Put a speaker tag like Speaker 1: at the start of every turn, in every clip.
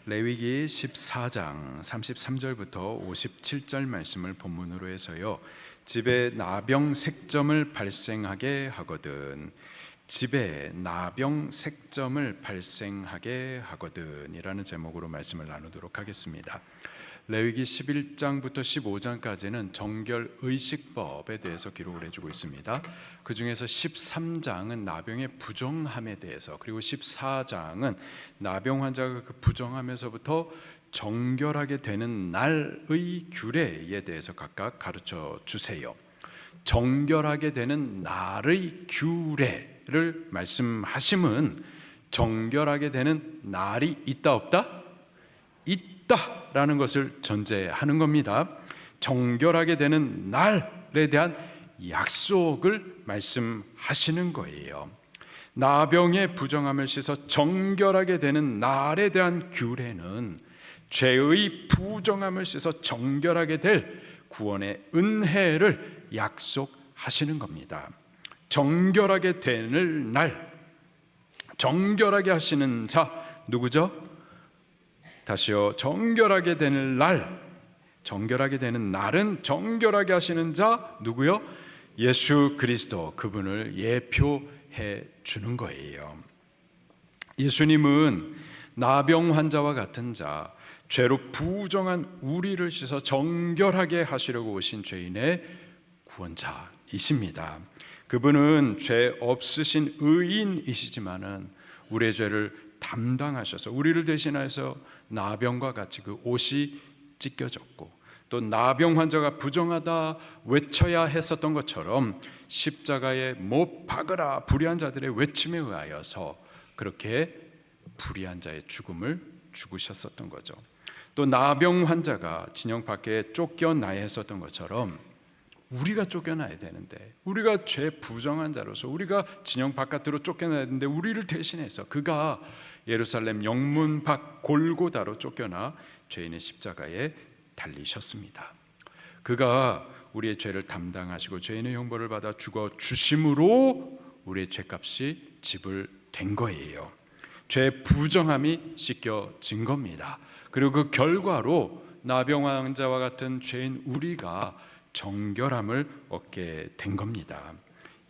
Speaker 1: 레위기 14장 33절부터 57절 말씀을 본문으로 해서요, 집에 나병 색점을 발생하게 하거든, 집에 나병 색점을 발생하게 하거든 이라는 제목으로 말씀을 나누도록 하겠습니다. 레위기 11장부터 15장까지는 정결의식법에 대해서 기록을 해주고 있습니다. 그 중에서 13장은 나병의 부정함에 대해서, 그리고 14장은 나병 환자가 그 부정함에서부터 정결하게 되는 날의 규례에 대해서 각각 가르쳐 주세요. 정결하게 되는 날의 규례를 말씀하심은 정결하게 되는 날이 있다 없다? 있다라는 것을 전제하는 겁니다. 정결하게 되는 날에 대한 약속을 말씀하시는 거예요. 나병의 부정함을 씻어 정결하게 되는 날에 대한 규례는 죄의 부정함을 씻어 정결하게 될 구원의 은혜를 약속하시는 겁니다. 정결하게 되는 날, 정결하게 하시는 자 누구죠? 다시요, 정결하게 되는 날, 정결하게 되는 날은 정결하게 하시는 자 누구요? 예수 그리스도, 그분을 예표해 주는 거예요. 예수님은 나병 환자와 같은 자, 죄로 부정한 우리를 씻어 정결하게 하시려고 오신 죄인의 구원자이십니다. 그분은 죄 없으신 의인이시지만은 우리의 죄를 담당하셔서 우리를 대신하여서 나병과 같이 그 옷이 찢겨졌고, 또 나병 환자가 부정하다 외쳐야 했었던 것처럼 십자가에 못 박으라 불의한 자들의 외침에 의하여서 그렇게 불의한 자의 죽음을 죽으셨었던 거죠. 또 나병 환자가 진영 밖에 쫓겨나야 했었던 것처럼 우리가 쫓겨나야 되는데, 우리가 죄 부정한 자로서 우리가 진영 바깥으로 쫓겨나야 되는데, 우리를 대신해서 그가 예루살렘 영문 밖 골고다로 쫓겨나 죄인의 십자가에 달리셨습니다. 그가 우리의 죄를 담당하시고 죄인의 형벌을 받아 죽어 주심으로 우리의 죄값이 지불된 거예요. 죄 부정함이 씻겨진 겁니다. 그리고 그 결과로 나병 환자와 같은 죄인 우리가 정결함을 얻게 된 겁니다.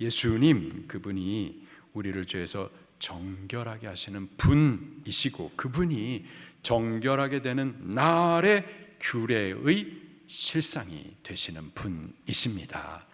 Speaker 1: 예수님, 그분이 우리를 죄에서 정결하게 하시는 분이시고, 그분이 정결하게 되는 날의 규례의 실상이 되시는 분이십니다.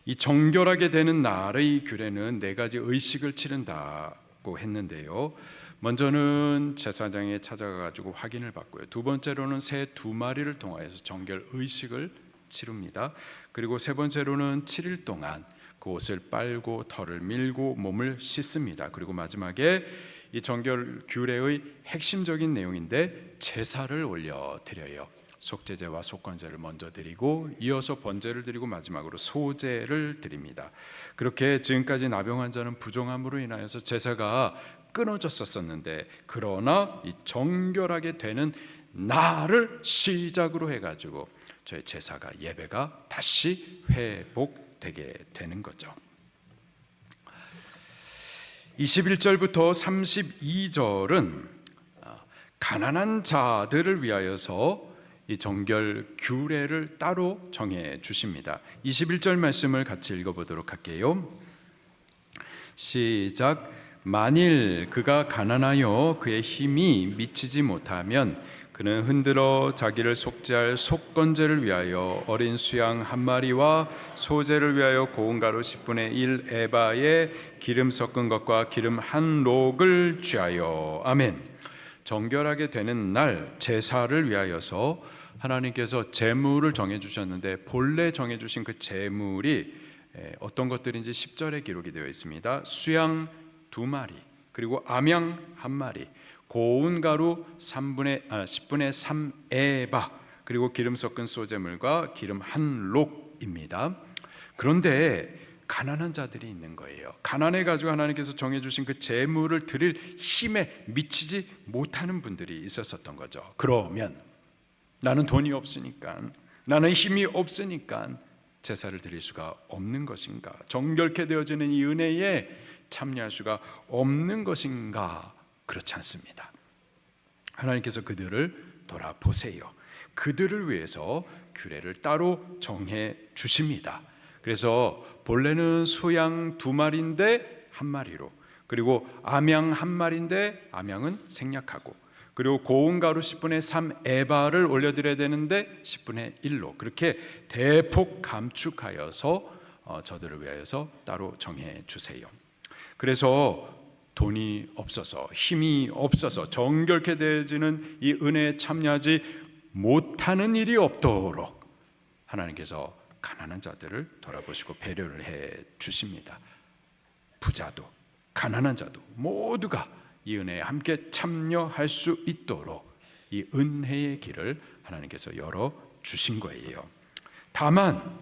Speaker 1: 이 정결하게 되는 날의 규례는 네 가지 의식을 치른다고 했는데요, 먼저는 제사장에 찾아가지고 확인을 받고요, 두 번째로는 새 2마리를 통하여서 정결 의식을 치릅니다. 그리고 세 번째로는 7일 동안 그 옷을 빨고 털을 밀고 몸을 씻습니다. 그리고 마지막에 이 정결 규례의 핵심적인 내용인데 제사를 올려드려요. 속죄제와 속건제를 먼저 드리고 이어서 번제를 드리고 마지막으로 소제를 드립니다. 그렇게 지금까지 나병 환자는 부정함으로 인하여서 제사가 끊어졌었는데, 그러나 이 정결하게 되는 날을 시작으로 해가지고 저희 제사가, 예배가 다시 회복되게 되는 거죠. 21절부터 32절은 가난한 자들을 위하여서 이 정결 규례를 따로 정해 주십니다. 21절 말씀을 같이 읽어보도록 할게요. 시작. 만일 그가 가난하여 그의 힘이 미치지 못하면 그는 흔들어 자기를 속죄할 속건제를 위하여 어린 수양 1마리와 소제를 위하여 고운 가루 10분의 1 에바에 기름 섞은 것과 기름 1록을 취하여, 아멘. 정결하게 되는 날 제사를 위하여서 하나님께서 제물을 정해주셨는데, 본래 정해주신 그 제물이 어떤 것들인지 10절에 기록이 되어 있습니다. 수양 2마리, 그리고 암양 1마리, 고운 가루 10분의 3 에바, 그리고 기름 섞은 소제물과 기름 1록입니다. 그런데 가난한 자들이 있는 거예요. 가난해 가지고 하나님께서 정해주신 그 제물을 드릴 힘에 미치지 못하는 분들이 있었던 거죠. 그러면 나는 돈이 없으니까, 나는 힘이 없으니까 제사를 드릴 수가 없는 것인가? 정결케 되어지는 이 은혜에 참여할 수가 없는 것인가? 그렇지 않습니다. 하나님께서 그들을 돌아보세요. 그들을 위해서 규례를 따로 정해 주십니다. 그래서 본래는 소양 2마리인데 1마리로, 그리고 암양 1마리인데 암양은 생략하고, 그리고 고운 가루 10분의 3 에바를 올려드려야 되는데 10분의 1로 그렇게 대폭 감축하여서 저들을 위하여서 따로 정해 주세요. 그래서 돈이 없어서, 힘이 없어서 정결케 되어지는 이 은혜에 참여하지 못하는 일이 없도록 하나님께서 가난한 자들을 돌아보시고 배려를 해 주십니다. 부자도 가난한 자도 모두가 이 은혜에 함께 참여할 수 있도록 이 은혜의 길을 하나님께서 열어 주신 거예요. 다만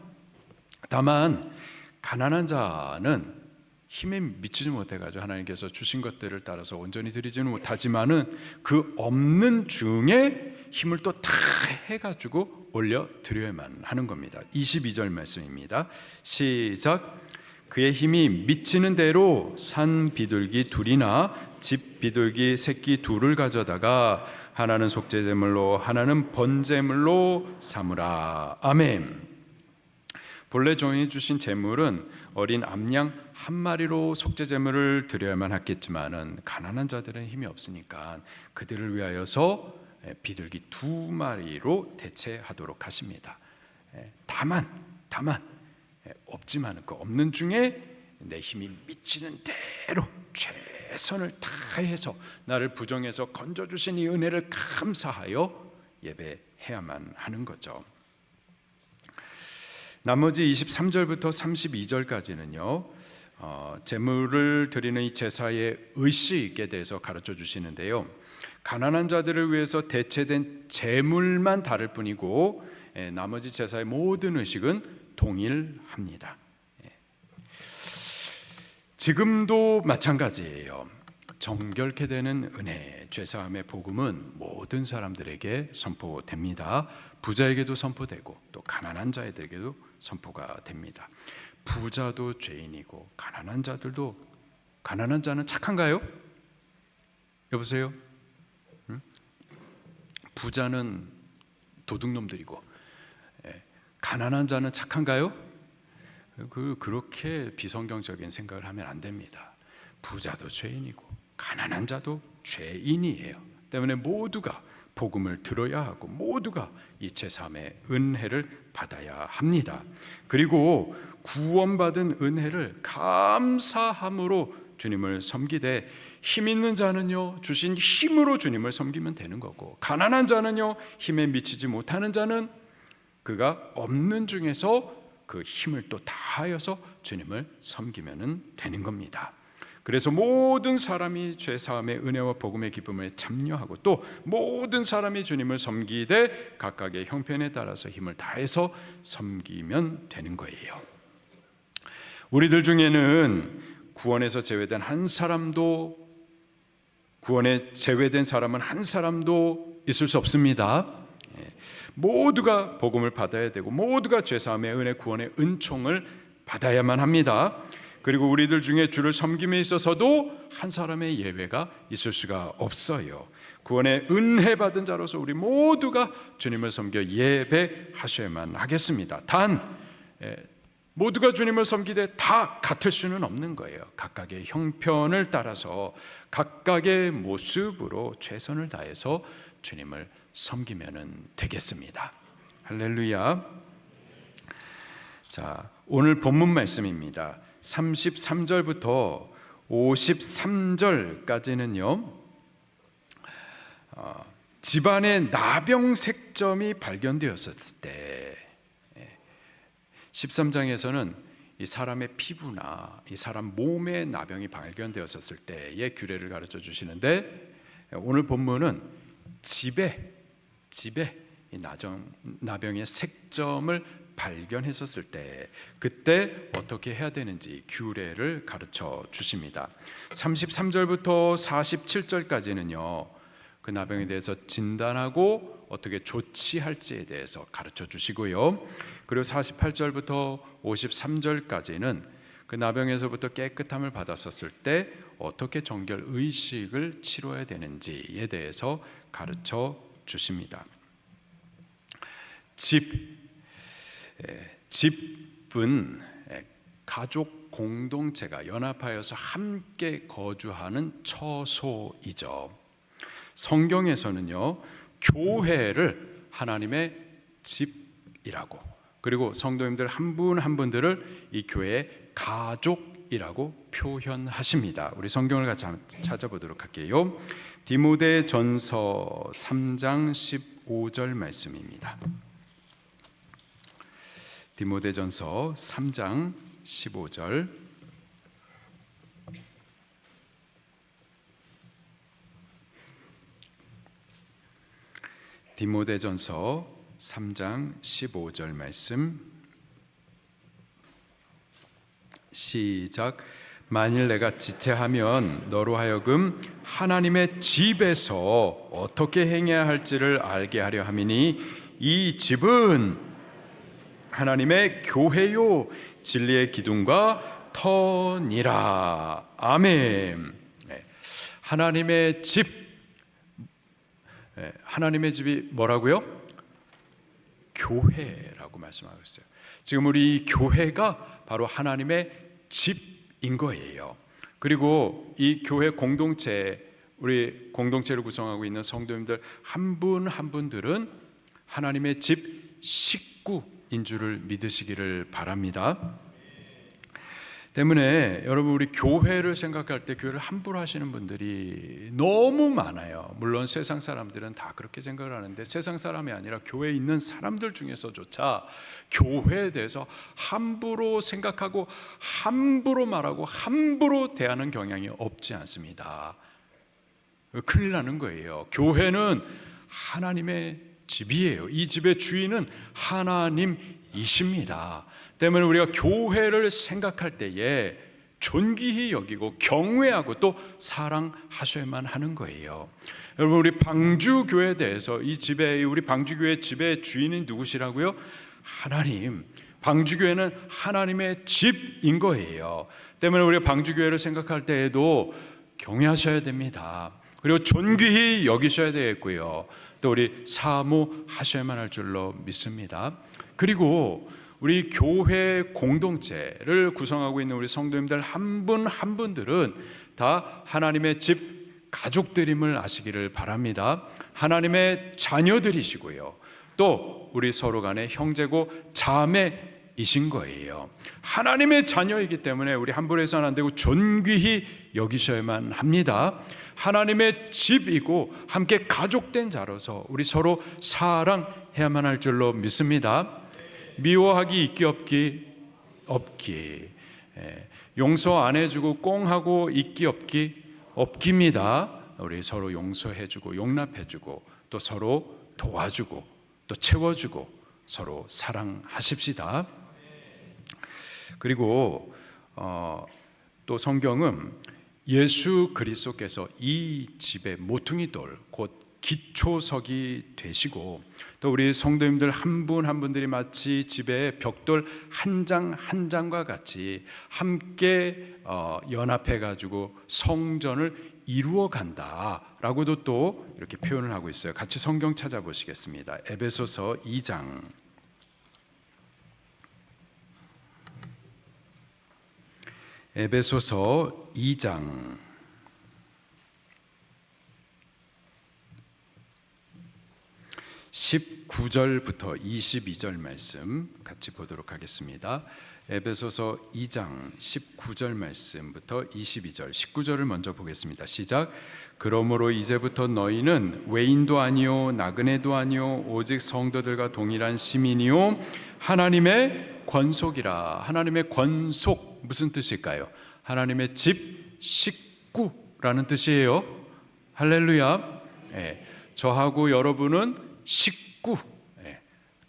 Speaker 1: 가난한 자는 힘에 미치지 못해가지고 하나님께서 주신 것들을 따라서 온전히 드리지는 못하지만은 그 없는 중에 힘을 또 다 해가지고 올려 드려야만 하는 겁니다. 22절 말씀입니다. 시작. 그의 힘이 미치는 대로 산 비둘기 2이나 집 비둘기 새끼 2를 가져다가 하나는 속죄제물로 하나는 번제물로 삼으라. 아멘. 본래 종이 주신 제물은 어린 암양 1마리로 속죄제물을 드려야만 했겠지만은 가난한 자들은 힘이 없으니까 그들을 위하여서 비둘기 2마리로 대체하도록 하십니다. 다만 없지만은 그 없는 중에 내 힘이 미치는 대로 최선을 다해서 나를 부정해서 건져주신 이 은혜를 감사하여 예배해야만 하는 거죠. 나머지 23절부터 32절까지는요 제물을 드리는 이 제사의 의식에 대해서 가르쳐 주시는데요, 가난한 자들을 위해서 대체된 제물만 다를 뿐이고 나머지 제사의 모든 의식은 동일합니다. 지금도 마찬가지예요. 정결케 되는 은혜, 죄사함의 복음은 모든 사람들에게 선포됩니다. 부자에게도 선포되고 또 가난한 자들에게도 선포가 됩니다. 부자도 죄인이고 가난한 자는 착한가요? 여보세요? 부자는 도둑놈들이고 가난한 자는 착한가요? 그렇게 비성경적인 생각을 하면 안 됩니다. 부자도 죄인이고 가난한 자도 죄인이에요. 때문에 모두가 복음을 들어야 하고 모두가 이 제3의 은혜를 받아야 합니다. 그리고 구원받은 은혜를 감사함으로 주님을 섬기되, 힘 있는 자는요 주신 힘으로 주님을 섬기면 되는 거고, 가난한 자는요 힘에 미치지 못하는 자는 그가 없는 중에서 그 힘을 또 다하여서 주님을 섬기면 되는 겁니다. 그래서 모든 사람이 죄사함의 은혜와 복음의 기쁨에 참여하고 또 모든 사람이 주님을 섬기되 각각의 형편에 따라서 힘을 다해서 섬기면 되는 거예요. 우리들 중에는 구원에 제외된 사람은 한 사람도 있을 수 없습니다. 모두가 복음을 받아야 되고 모두가 죄사함의 은혜, 구원의 은총을 받아야만 합니다. 그리고 우리들 중에 주를 섬김에 있어서도 한 사람의 예외가 있을 수가 없어요. 구원의 은혜 받은 자로서 우리 모두가 주님을 섬겨 예배하셔야만 하겠습니다. 단 모두가 주님을 섬기되 다 같을 수는 없는 거예요. 각각의 형편을 따라서 각각의 모습으로 최선을 다해서 주님을 섬기면 되겠습니다. 할렐루야. 자, 오늘 본문 말씀입니다. 33절부터 53절까지는요 집안에 나병색점이 발견되었을 때, 13장에서는 이 사람의 피부나 이 사람 몸에 나병이 발견되었을 때의 규례를 가르쳐 주시는데, 오늘 본문은 집에 이 나병의 색점을 발견했었을 때 그때 어떻게 해야 되는지 규례를 가르쳐 주십니다. 33절부터 47절까지는요 그 나병에 대해서 진단하고 어떻게 조치할지에 대해서 가르쳐 주시고요, 그리고 48절부터 53절까지는 그 나병에서부터 깨끗함을 받았었을 때 어떻게 정결 의식을 치러야 되는지에 대해서 가르쳐 주십니다. 집은 가족 공동체가 연합하여서 함께 거주하는 처소이죠. 성경에서는요, 교회를 하나님의 집이라고, 그리고 성도님들 한 분 한 분들을 이 교회의 가족이라고 표현하십니다. 우리 성경을 같이 찾아보도록 할게요. 디모데전서 3장 15절 말씀입니다. 디모데전서 3장 15절. 디모데전서 3장 15절 말씀 시작. 만일 내가 지체하면 너로 하여금 하나님의 집에서 어떻게 행해야 할지를 알게 하려 함이니 이 집은 하나님의 교회요 진리의 기둥과 터니라. 아멘. 하나님의 집, 하나님의 집이 뭐라고요? 교회라고 말씀하고 있어요. 지금 우리 교회가 바로 하나님의 집인 거예요. 그리고 이 교회 공동체, 우리 공동체를 구성하고 있는 성도님들 한 분 한 분들은 하나님의 집 식구인 줄을 믿으시기를 바랍니다. 때문에 여러분, 우리 교회를 생각할 때 교회를 함부로 하시는 분들이 너무 많아요. 물론 세상 사람들은 다 그렇게 생각을 하는데, 세상 사람이 아니라 교회에 있는 사람들 중에서조차 교회에 대해서 함부로 생각하고 함부로 말하고 함부로 대하는 경향이 없지 않습니다. 큰일 나는 거예요. 교회는 하나님의 집이에요. 이 집의 주인은 하나님이십니다. 때문에 우리가 교회를 생각할 때에 존귀히 여기고 경외하고 또 사랑하셔야만 하는 거예요. 여러분, 우리 방주교회에 대해서 이 집에, 우리 방주교회 집의 주인은 누구시라고요? 하나님. 방주교회는 하나님의 집인 거예요. 때문에 우리가 방주교회를 생각할 때에도 경외하셔야 됩니다. 그리고 존귀히 여기셔야 되겠고요. 또 우리 사모하셔야만 할 줄로 믿습니다. 그리고 우리 교회 공동체를 구성하고 있는 우리 성도님들 한 분 한 분들은 다 하나님의 집 가족들임을 아시기를 바랍니다. 하나님의 자녀들이시고요, 또 우리 서로 간의 형제고 자매이신 거예요. 하나님의 자녀이기 때문에 우리 함부로 해서는 안 되고 존귀히 여기셔야만 합니다. 하나님의 집이고 함께 가족된 자로서 우리 서로 사랑해야만 할 줄로 믿습니다. 미워하기 있기 없기, 용서 안 해주고 꽁하고 있기 없기입니다. 우리 서로 용서해주고 용납해주고 또 서로 도와주고 또 채워주고 서로 사랑하십시다. 그리고 또 성경은 예수 그리스도께서 이 집의 모퉁이 돌, 곧 기초석이 되시고, 또 우리 성도님들 한 분 한 분들이 마치 집의 벽돌 한 장 한 장과 같이 함께 연합해 가지고 성전을 이루어 간다라고도 또 이렇게 표현을 하고 있어요. 같이 성경 찾아보시겠습니다. 에베소서 2장. 에베소서 2장 19절부터 22절 말씀 같이 보도록 하겠습니다. 에베소서 2장 19절 말씀부터 22절, 19절을 먼저 보겠습니다. 시작. 그러므로 이제부터 너희는 외인도 아니요 나그네도 아니요 오직 성도들과 동일한 시민이요 하나님의 권속이라. 하나님의 권속 무슨 뜻일까요? 하나님의 집 식구라는 뜻이에요. 할렐루야. 저하고 여러분은 식구,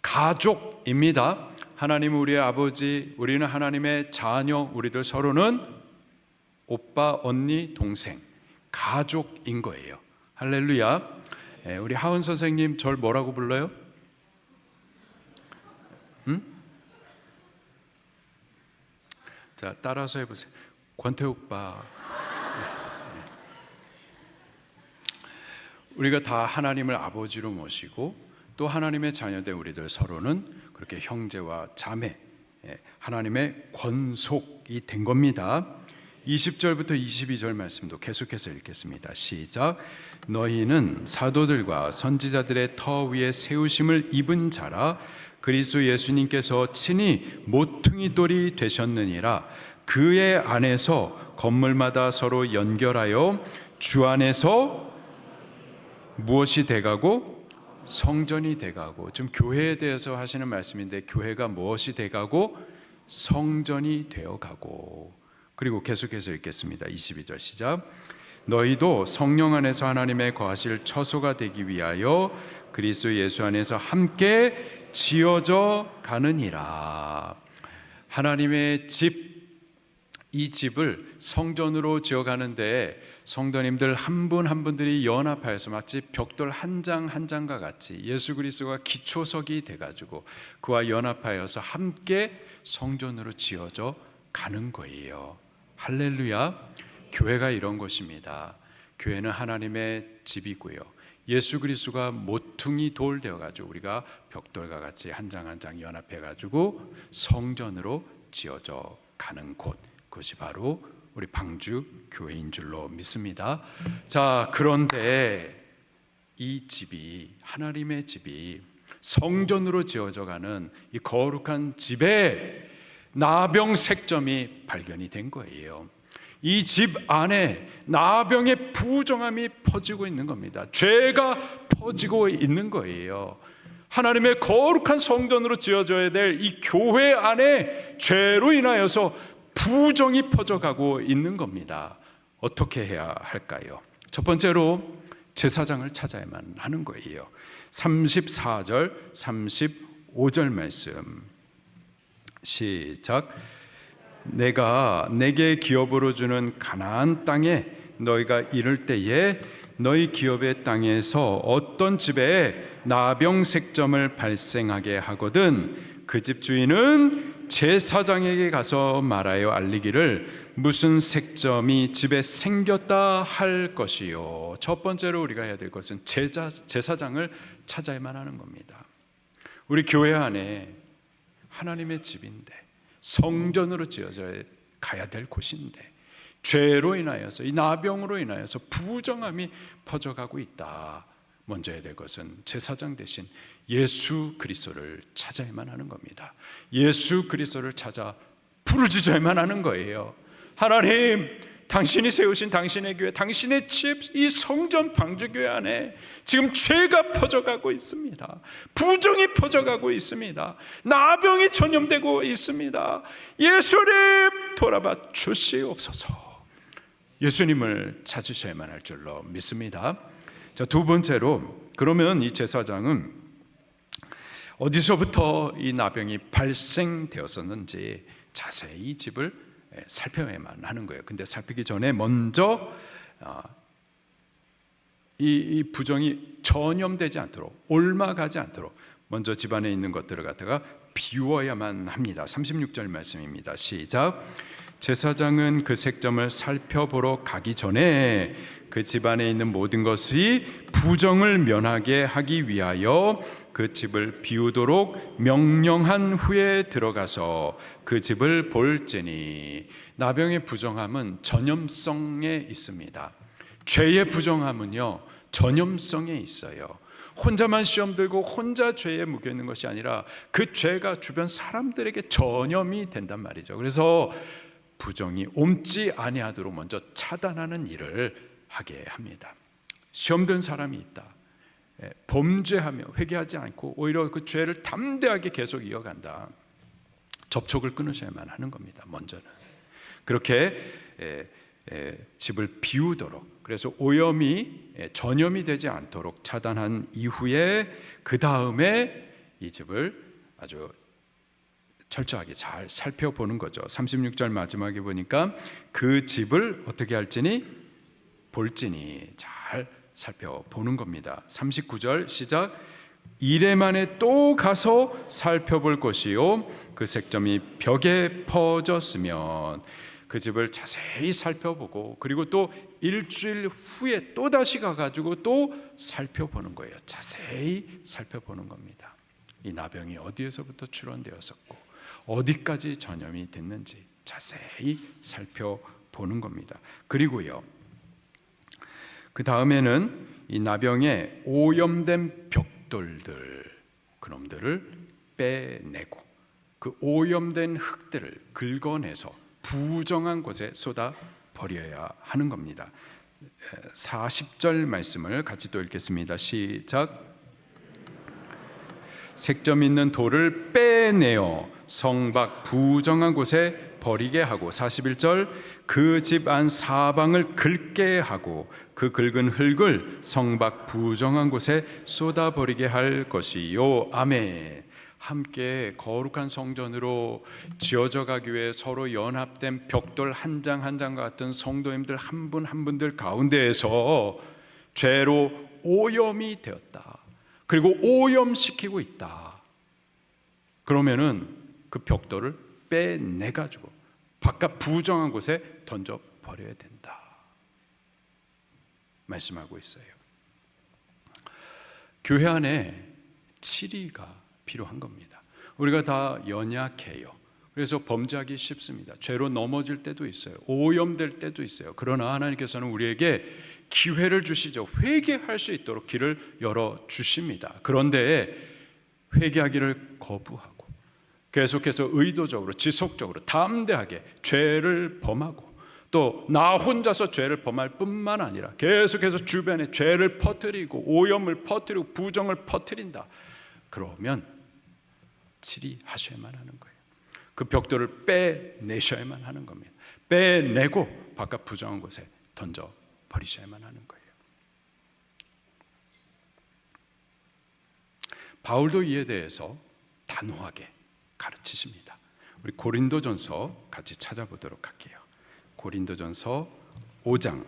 Speaker 1: 가족입니다. 하나님은 우리의 아버지, 우리는 하나님의 자녀, 우리들 서로는 오빠, 언니, 동생, 가족인 거예요. 할렐루야. 우리 하은 선생님 절 뭐라고 불러요? 자, 따라서 해보세요. 권태 오빠. 우리가 다 하나님을 아버지로 모시고 또 하나님의 자녀된 우리들 서로는 그렇게 형제와 자매, 하나님의 권속이 된 겁니다. 20절부터 22절 말씀도 계속해서 읽겠습니다. 시작. 너희는 사도들과 선지자들의 터 위에 세우심을 입은 자라. 그리스도 예수님께서 친히 모퉁이 돌이 되셨느니라. 그의 안에서 건물마다 서로 연결하여 주 안에서 무엇이 돼가고? 성전이 돼가고. 지금 교회에 대해서 하시는 말씀인데, 교회가 무엇이 돼가고? 성전이 되어가고. 그리고 계속해서 읽겠습니다. 22절 시작. 너희도 성령 안에서 하나님의 거하실 처소가 되기 위하여 그리스도 예수 안에서 함께 지어져 가느니라. 하나님의 집, 이 집을 성전으로 지어가는데 성도님들 한 분 한 분들이 연합하여서 마치 벽돌 한 장 한 장과 같이 예수 그리스도가 기초석이 돼가지고 그와 연합하여서 함께 성전으로 지어져 가는 거예요. 할렐루야. 교회가 이런 것입니다. 교회는 하나님의 집이고요, 예수 그리스도가 모퉁이 돌 되어가지고 우리가 벽돌과 같이 한 장 한 장 연합해가지고 성전으로 지어져 가는 곳, 그것이 바로 우리 방주 교회인 줄로 믿습니다. 자, 그런데 이 집이, 하나님의 집이 성전으로 지어져 가는 이 거룩한 집에 나병색점이 발견이 된 거예요. 이 집 안에 나병의 부정함이 퍼지고 있는 겁니다. 죄가 퍼지고 있는 거예요. 하나님의 거룩한 성전으로 지어져야 될 이 교회 안에 죄로 인하여서 부정이 퍼져가고 있는 겁니다. 어떻게 해야 할까요? 첫 번째로 제사장을 찾아야만 하는 거예요. 34절 35절 말씀 시작. 내가 내게 기업으로 주는 가나안 땅에 너희가 이를 때에 너희 기업의 땅에서 어떤 집에 나병색점을 발생하게 하거든 그 집 주인은 제사장에게 가서 말하여 알리기를 무슨 색점이 집에 생겼다 할 것이요. 첫 번째로 우리가 해야 될 것은 제사장을 찾아야만 하는 겁니다. 우리 교회 안에 하나님의 집인데, 성전으로 지어져 가야 될 곳인데 죄로 인하여서, 이 나병으로 인하여서 부정함이 퍼져가고 있다. 먼저 해야 될 것은 제사장 대신 예수 그리스도를 찾아야만 하는 겁니다. 예수 그리스도를 찾아 부르짖어야만 하는 거예요. 하나님, 당신이 세우신 당신의 교회, 당신의 집, 이 성전 방주교회 안에 지금 죄가 퍼져가고 있습니다. 부정이 퍼져가고 있습니다. 나병이 전염되고 있습니다. 예수님, 돌아봐 주시옵소서. 예수님을 찾으셔야만 할 줄로 믿습니다. 자, 두 번째로, 그러면 이 제사장은 어디서부터 이 나병이 발생되었었는지 자세히 이 집을 살펴야만 하는 거예요. 근데 살피기 전에 먼저 이 부정이 전염되지 않도록, 옮아가지 않도록 먼저 집안에 있는 것들을 갖다가 비워야만 합니다. 36절 말씀입니다. 시작. 제사장은 그 색점을 살펴보러 가기 전에 그 집안에 있는 모든 것이 부정을 면하게 하기 위하여 그 집을 비우도록 명령한 후에 들어가서 그 집을 볼지니. 나병의 부정함은 전염성에 있습니다. 죄의 부정함은요, 전염성에 있어요. 혼자만 시험 들고 혼자 죄에 묵여 있는 것이 아니라 그 죄가 주변 사람들에게 전염이 된단 말이죠. 그래서 부정이 옮지 아니하도록 먼저 차단하는 일을 하게 합니다. 시험 든 사람이 있다, 범죄하며 회개하지 않고 오히려 그 죄를 담대하게 계속 이어간다, 접촉을 끊으셔야만 하는 겁니다. 먼저는 그렇게 집을 비우도록, 그래서 오염이 전염이 되지 않도록 차단한 이후에 그 다음에 이 집을 아주 철저하게 잘 살펴보는 거죠. 36절 마지막에 보니까 그 집을 어떻게 할지니 볼지니, 잘 살펴보는 겁니다. 39절 시작. 이레 만에 또 가서 살펴볼 것이요 그 색점이 벽에 퍼졌으면, 그 집을 자세히 살펴보고 그리고 또 일주일 후에 또 다시 가가지고 또 살펴보는 거예요. 자세히 살펴보는 겁니다. 이 나병이 어디에서부터 출원되었었고 어디까지 전염이 됐는지 자세히 살펴보는 겁니다. 그리고요, 그 다음에는 이 나병의 오염된 벽돌들, 그놈들을 빼내고 그 오염된 흙들을 긁어내서 부정한 곳에 쏟아 버려야 하는 겁니다. 40절 말씀을 같이 또 읽겠습니다. 시작. 색점 있는 돌을 빼내어 성 밖 부정한 곳에 버리게 하고, 41절, 그 집 안 사방을 긁게 하고 그 긁은 흙을 성 밖 부정한 곳에 쏟아 버리게 할 것이요. 아멘. 함께 거룩한 성전으로 지어져 가기 위해 서로 연합된 벽돌 한 장 한 장 같은 성도님들 한 분 한 분들 가운데에서 죄로 오염이 되었다, 그리고 오염시키고 있다. 그러면은 그 벽돌을 빼내가지고 바깥 부정한 곳에 던져버려야 된다 말씀하고 있어요. 교회 안에 치리가 필요한 겁니다. 우리가 다 연약해요. 그래서 범죄하기 쉽습니다. 죄로 넘어질 때도 있어요. 오염될 때도 있어요. 그러나 하나님께서는 우리에게 기회를 주시죠. 회개할 수 있도록 길을 열어주십니다. 그런데 회개하기를 거부하고 계속해서 의도적으로 지속적으로 담대하게 죄를 범하고 또 나 혼자서 죄를 범할 뿐만 아니라 계속해서 주변에 죄를 퍼뜨리고 오염을 퍼뜨리고 부정을 퍼뜨린다. 그러면 치리하셔야만 하는 거예요. 그 벽돌을 빼내셔야만 하는 겁니다. 빼내고 바깥 부정한 곳에 던져버리셔야만 하는 거예요. 바울도 이에 대해서 단호하게 가르치십니다. 우리 고린도전서 같이 찾아보도록 할게요. 고린도전서 5장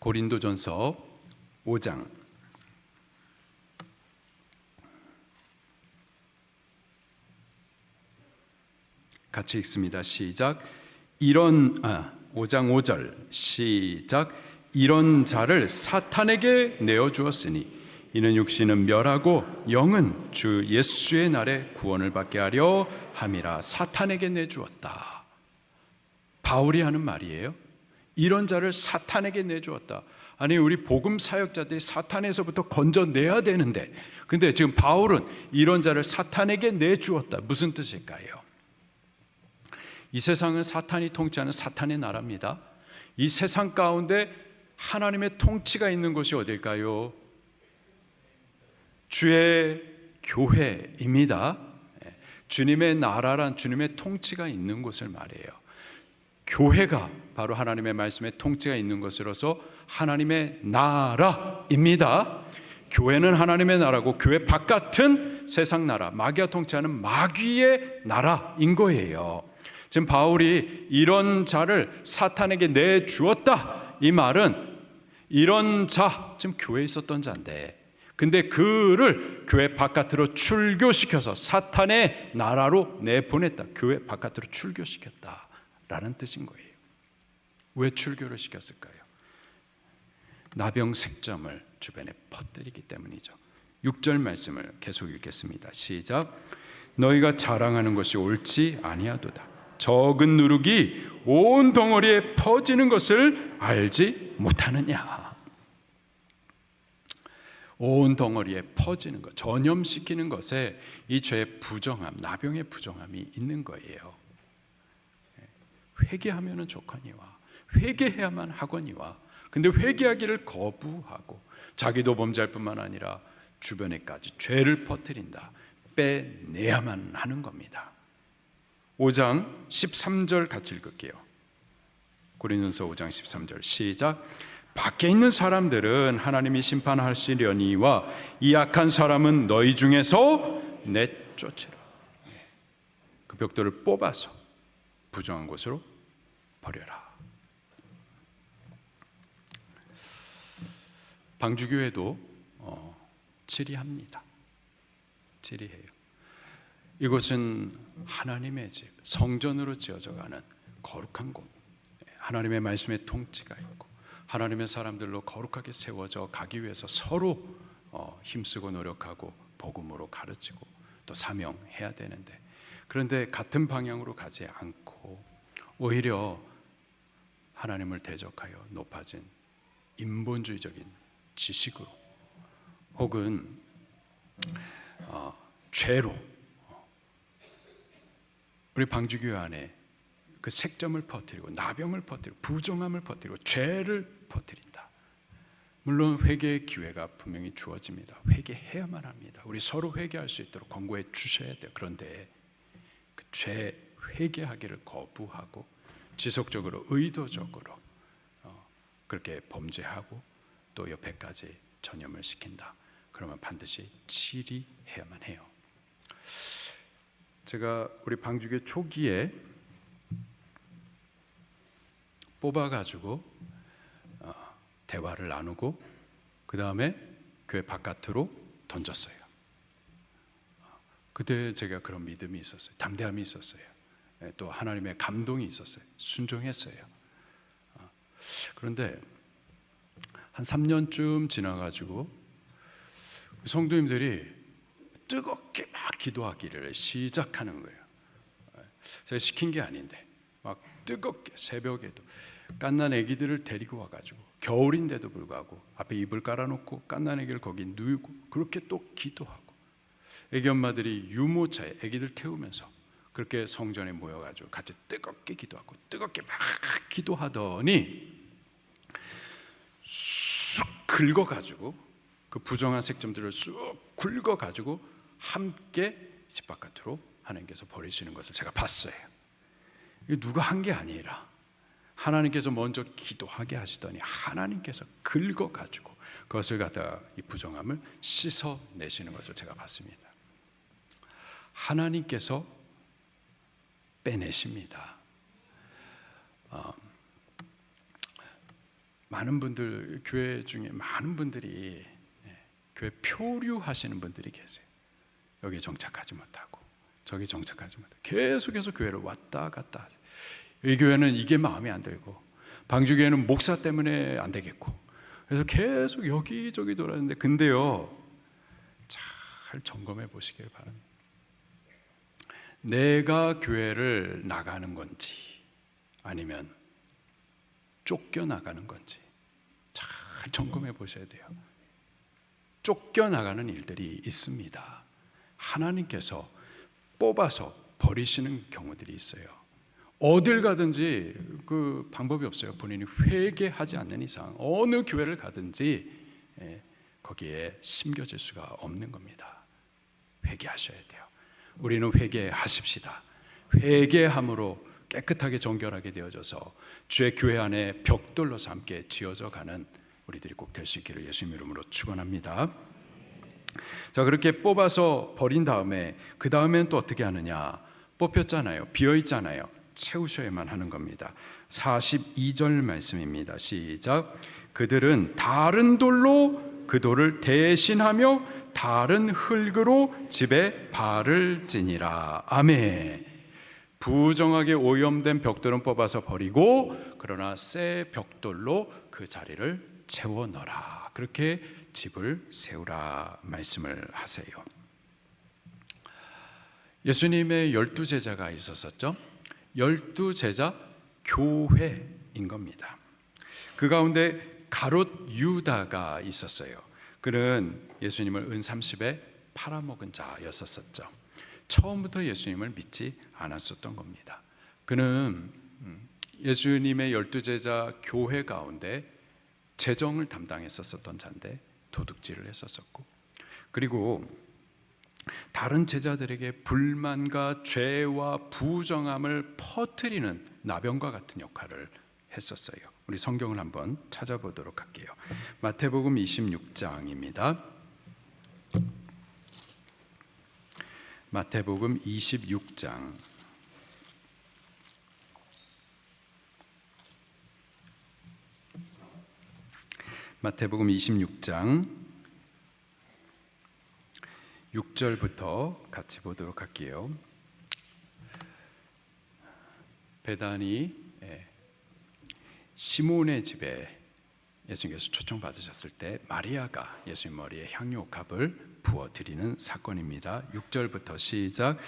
Speaker 1: 고린도전서 5장 같이 읽습니다. 시작. 5장 5절 시작. 이런 자를 사탄에게 내어주었으니 이는 육신은 멸하고 영은 주 예수의 날에 구원을 받게 하려 함이라. 사탄에게 내주었다. 바울이 하는 말이에요. 이런 자를 사탄에게 내주었다. 아니, 우리 복음 사역자들이 사탄에서부터 건져내야 되는데, 근데 지금 바울은 이런 자를 사탄에게 내주었다. 무슨 뜻일까요? 이 세상은 사탄이 통치하는 사탄의 나라입니다. 이 세상 가운데 하나님의 통치가 있는 곳이 어딜까요? 주의 교회입니다. 주님의 나라란 주님의 통치가 있는 곳을 말해요. 교회가 바로 하나님의 말씀의 통치가 있는 것으로서 하나님의 나라입니다. 교회는 하나님의 나라고 교회 바깥은 세상 나라, 마귀가 통치하는 마귀의 나라인 거예요. 지금 바울이 이런 자를 사탄에게 내주었다, 이 말은 이런 자, 지금 교회에 있었던 자인데, 근데 그를 교회 바깥으로 출교시켜서 사탄의 나라로 내보냈다. 교회 바깥으로 출교시켰다라는 뜻인 거예요. 왜 출교를 시켰을까요? 나병 색점을 주변에 퍼뜨리기 때문이죠. 6절 말씀을 계속 읽겠습니다. 시작. 너희가 자랑하는 것이 옳지 아니하도다. 적은 누룩이 온 덩어리에 퍼지는 것을 알지 못하느냐. 온 덩어리에 퍼지는 것, 전염시키는 것에 이 죄의 부정함, 나병의 부정함이 있는 거예요. 회개하면 좋거니와 회개해야만 하거니와, 근데 회개하기를 거부하고 자기도 범죄할 뿐만 아니라 주변에까지 죄를 퍼뜨린다. 빼내야만 하는 겁니다. 5장 13절 같이 읽을게요. 고린도전서 5장 13절 시작. 밖에 있는 사람들은 하나님이 심판하시려니와 이 악한 사람은 너희 중에서 내쫓으라. 그 벽돌을 뽑아서 부정한 곳으로 버려라. 방주교회도 치리합니다. 시리해요. 이곳은 하나님의 집, 성전으로 지어져가는 거룩한 곳, 하나님의 말씀의 통치가 있고 하나님의 사람들로 거룩하게 세워져 가기 위해서 서로 힘쓰고 노력하고 복음으로 가르치고 또 사명해야 되는데, 그런데 같은 방향으로 가지 않고 오히려 하나님을 대적하여 높아진 인본주의적인 지식으로 혹은 죄로 우리 방주교회 안에 그 색점을 퍼뜨리고 나병을 퍼뜨리고 부정함을 퍼뜨리고 죄를 퍼뜨린다. 물론 회개의 기회가 분명히 주어집니다. 회개해야만 합니다. 우리 서로 회개할 수 있도록 권고해 주셔야 돼요. 그런데 그 죄 회개하기를 거부하고 지속적으로 의도적으로 그렇게 범죄하고 또 옆에까지 전염을 시킨다. 그러면 반드시 치리해야만 해요. 제가 우리 방주교 초기에 뽑아가지고 대화를 나누고 그 다음에 교회 바깥으로 던졌어요. 그때 제가 그런 믿음이 있었어요. 담대함이 있었어요. 또 하나님의 감동이 있었어요. 순종했어요. 그런데 한 3년쯤 지나가지고 성도님들이 뜨겁게 막 기도하기를 시작하는 거예요. 제가 시킨 게 아닌데 막 뜨겁게 새벽에도 갓난 아기들을 데리고 와가지고 겨울인데도 불구하고 앞에 이불 깔아놓고 갓난 아기를 거기 누이고 그렇게 또 기도하고, 아기 엄마들이 유모차에 아기들 태우면서 그렇게 성전에 모여가지고 같이 뜨겁게 기도하고 뜨겁게 막 기도하더니 쑥 긁어가지고 그 부정한 색점들을 쑥 긁어가지고 함께 집 바깥으로 하나님께서 버리시는 것을 제가 봤어요. 이게 누가 한 게 아니라 하나님께서 먼저 기도하게 하시더니 하나님께서 긁어가지고 그것을 갖다가 이 부정함을 씻어내시는 것을 제가 봤습니다. 하나님께서 빼내십니다. 많은 분들, 교회 중에 많은 분들이 교회 표류하시는 분들이 계세요. 여기 정착하지 못하고 저기 정착하지 못하고 계속해서 교회를 왔다 갔다 하세요. 이 교회는 이게 마음에 안 들고 방주교회는 목사 때문에 안 되겠고 그래서 계속 여기저기 돌았는데, 근데요 잘 점검해 보시길 바랍니다. 내가 교회를 나가는 건지 아니면 쫓겨나가는 건지 잘 점검해 보셔야 돼요. 쫓겨나가는 일들이 있습니다. 하나님께서 뽑아서 버리시는 경우들이 있어요. 어딜 가든지 그 방법이 없어요. 본인이 회개하지 않는 이상 어느 교회를 가든지 거기에 심겨질 수가 없는 겁니다. 회개하셔야 돼요. 우리는 회개하십시다. 회개함으로 깨끗하게 정결하게 되어져서 주의 교회 안에 벽돌로서 함께 지어져 가는 우리들이 꼭 될 수 있기를 예수님 이름으로 축원합니다. 자, 그렇게 뽑아서 버린 다음에 그 다음엔 또 어떻게 하느냐? 뽑혔잖아요. 비어 있잖아요. 채우셔야만 하는 겁니다. 42절 말씀입니다. 시작. 그들은 다른 돌로 그 돌을 대신하며 다른 흙으로 집에 발을 찌니라. 아멘. 부정하게 오염된 벽돌은 뽑아서 버리고 그러나 새 벽돌로 그 자리를 채워 넣어라. 그렇게 집을 세우라 말씀을 하세요. 예수님의 12제자가 있었었죠. 12제자 교회인 겁니다. 그 가운데 가롯 유다가 있었어요. 그는 예수님을 은30에 팔아먹은 자였었죠. 처음부터 예수님을 믿지 않았었던 겁니다. 그는 예수님의 12제자 교회 가운데 재정을 담당했었던 자인데 도둑질을 했었었고, 그리고 다른 제자들에게 불만과 죄와 부정함을 퍼뜨리는 나병과 같은 역할을 했었어요. 우리 성경을 한번 찾아보도록 할게요. 마태복음 26장입니다. 마태복음 26장. 마태복음 26장 6절부터 같이 보도록 할게요. 베다니 시몬의 집에 예수님께서 초청받으셨을 때 마리아가 예수님 머리에 향유옥합을 부어드리는 사건입니다. 6절부터 시작.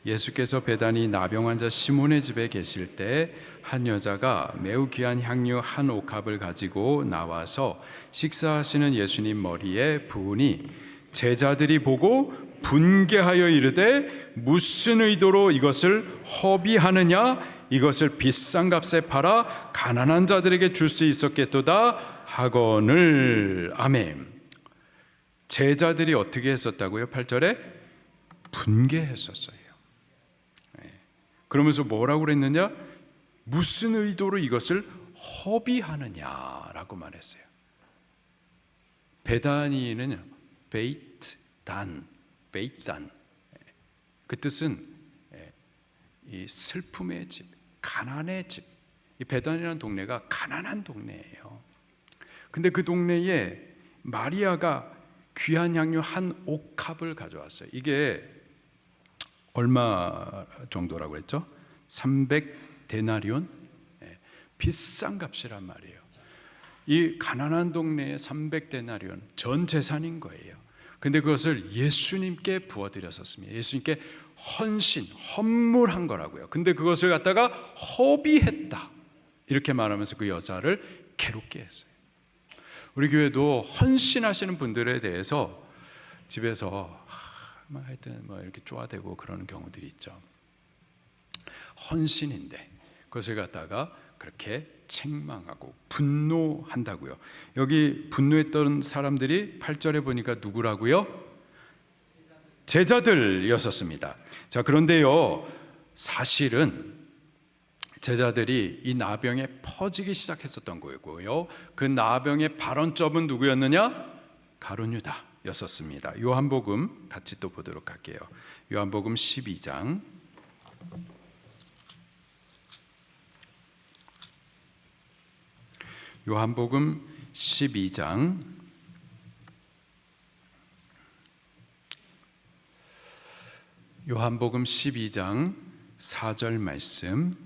Speaker 1: 예수께서 베다니 나병 환자 시몬의 집에 계실 때 한 여자가 매우 귀한 향유 한 옥합을 가지고 나와서 식사하시는 예수님 머리에 부으니 제자들이 보고 분개하여 이르되 무슨 의도로 이것을 허비하느냐, 이것을 비싼 값에 팔아 가난한 자들에게 줄 수 있었겠도다 하거늘. 아멘. 제자들이 어떻게 했었다고요? 8절에 분개했었어요. 그러면서 뭐라고 그랬느냐? 무슨 의도로 이것을 허비하느냐라고 말했어요. 베다니는 베이트단, 그 뜻은 이 슬픔의 집, 가난의 집. 이 베단이라는 동네가 가난한 동네예요. 근데 그 동네에 마리아가 귀한 향유 한 옥합을 가져왔어요. 이게 얼마 정도라고 했죠? 300데나리온? 비싼 값이란 말이에요. 이 가난한 동네에 300데나리온, 전 재산인 거예요. 근데 그것을 예수님께 부어드렸었습니다. 예수님께 헌물한 거라고요. 근데 그것을 갖다가 허비했다, 이렇게 말하면서 그 여자를 괴롭게 했어요. 우리 교회도 헌신하시는 분들에 대해서 집에서 하여튼 이렇게 쪼아대고 그러는 경우들이 있죠. 헌신인데 그것을 갖다가 그렇게 책망하고 분노한다고요. 여기 분노했던 사람들이 8절에 보니까 누구라고요? 제자들이었었습니다. 자, 그런데요, 사실은 제자들이 이 나병에 퍼지기 시작했었던 거고요. 그 나병의 발원점은 누구였느냐? 가룟 유다였었습니다. 요한복음 같이 또 보도록 할게요. 요한복음 12장. 요한복음 12장 4절 말씀.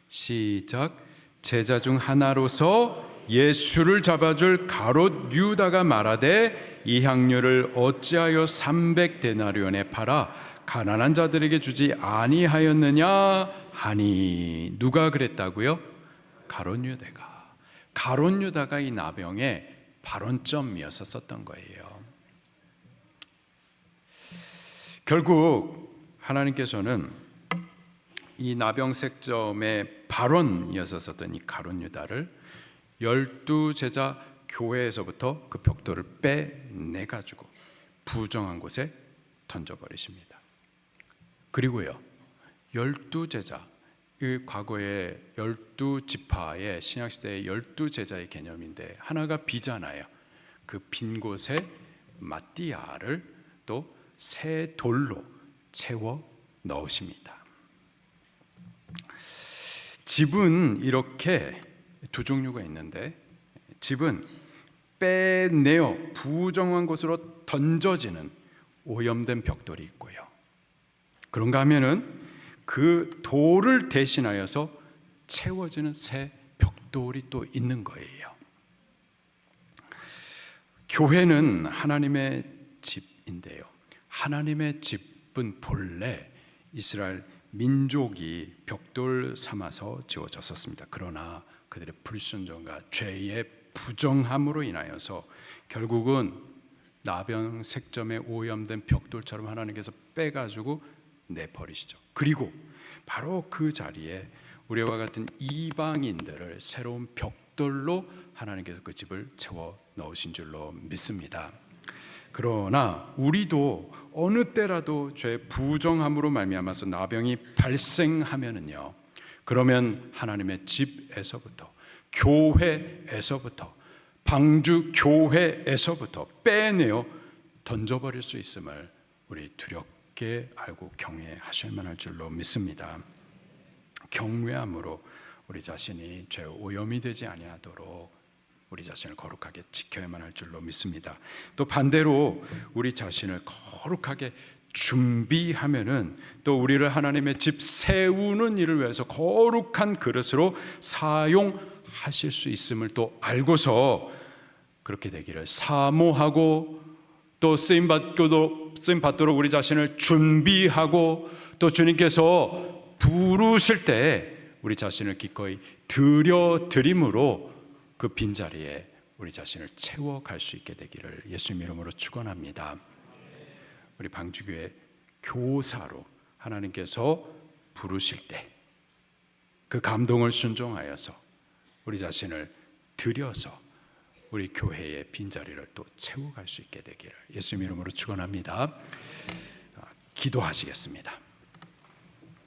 Speaker 1: 시작. 제자 중 하나로서 예수를 잡아줄 가롯 유다가 말하되 이 향유를 어찌하여 300데나리온에 팔아 가난한 자들에게 주지 아니하였느냐 하니. 누가 그랬다고요? 가롯 유다가 이 나병의 발원점이었었던 거예요. 결국 하나님께서는 이 나병색점의 발원이었었던 이 가룟 유다를 12제자 교회에서부터 그 벽돌을 빼내가지고 부정한 곳에 던져버리십니다. 그리고요, 12제자, 이 과거에 12지파의 신약시대의 12제자의 개념인데 하나가 비잖아요. 그 빈 곳에 마띠아를 또 새 돌로 채워 넣으십니다. 집은 이렇게 두 종류가 있는데, 집은 빼내어 부정한 곳으로 던져지는 오염된 벽돌이 있고요, 그런가 하면은 그 돌을 대신하여서 채워지는 새 벽돌이 또 있는 거예요. 교회는 하나님의 집인데요, 하나님의 집은 본래 이스라엘 민족이 벽돌 삼아서 지어졌었습니다. 그러나 그들의 불순종과 죄의 부정함으로 인하여서 결국은 나병색점에 오염된 벽돌처럼 하나님께서 빼가지고 내버리시죠. 그리고 바로 그 자리에 우리와 같은 이방인들을 새로운 벽돌로 하나님께서 그 집을 채워 넣으신 줄로 믿습니다. 그러나 우리도 어느 때라도 죄 부정함으로 말미암아서 나병이 발생하면은요, 그러면 하나님의 집에서부터, 교회에서부터, 방주 교회에서부터 빼내어 던져버릴 수 있음을 우리 두렵게 알고 경외하셔야만 할 줄로 믿습니다. 경외함으로 우리 자신이 죄 오염이 되지 아니하도록 우리 자신을 거룩하게 지켜야만 할 줄로 믿습니다. 또 반대로 우리 자신을 거룩하게 준비하면은 또 우리를 하나님의 집 세우는 일을 위해서 거룩한 그릇으로 사용하실 수 있음을 또 알고서 그렇게 되기를 사모하고 또 쓰임 받도록 우리 자신을 준비하고 또 주님께서 부르실 때 우리 자신을 기꺼이 드림으로 그 빈자리에 우리 자신을 채워갈 수 있게 되기를 예수님 이름으로 축원합니다. 우리 방주교회 교사로 하나님께서 부르실 때 그 감동을 순종하여서 우리 자신을 드려서 우리 교회의 빈자리를 또 채워갈 수 있게 되기를 예수님 이름으로 축원합니다. 기도하시겠습니다.